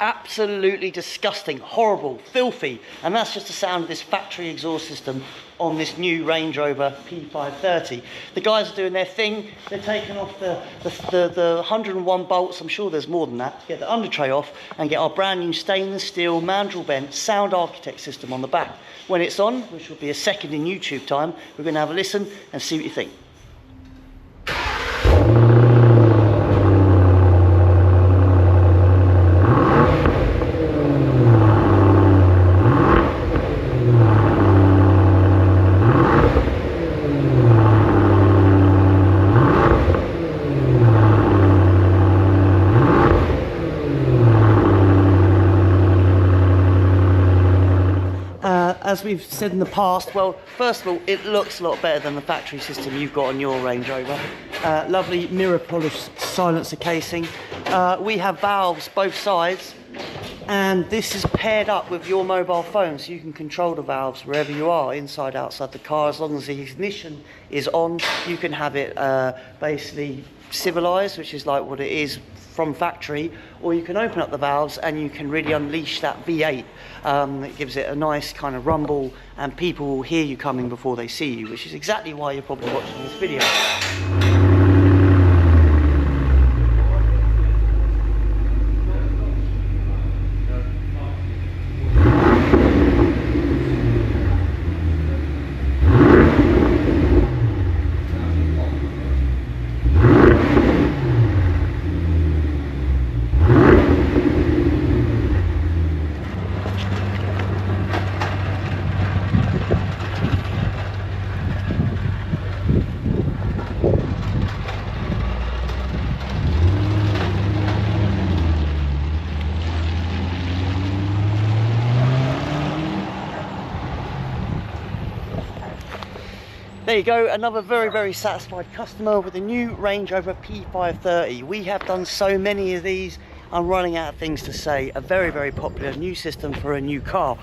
absolutely disgusting, horrible, filthy, and that's just the sound of this factory exhaust system on this new Range Rover P530. The guys are doing their thing. They're taking off the 101 bolts, I'm sure there's more than that, to get the under tray off and get our brand new stainless steel mandrel bent sound architect system on the back. When it's on, which will be a second in YouTube time, we're going to have a listen and see what you think. As we've said in the past, well, first of all, it looks a lot better than the factory system you've got on your Range Rover. Lovely mirror polished silencer casing. We have valves both sides, and this is paired up with your mobile phone, so you can control the valves wherever you are, inside, outside the car. As long as the ignition is on, you can have it basically civilized, which is like what it is from factory, or you can open up the valves and you can really unleash that V8. It gives it a nice kind of rumble, and people will hear you coming before they see you, which is exactly why you're probably watching this video. There you go, another very satisfied customer with a new Range Rover P530. We have done so many of these, I'm running out of things to say. A very popular new system for a new car.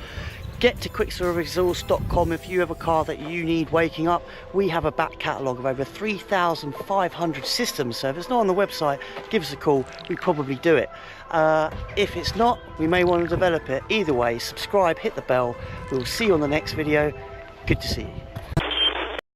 Get to QUICKSILVERRESOURCE.com if you have a car that you need waking up. We have a back catalogue of over 3,500 systems, so if it's not on the website, give us a call, we probably do it. If it's not, we may want to develop it. Either way, subscribe, hit the bell. We'll see you on the next video. Good to see you.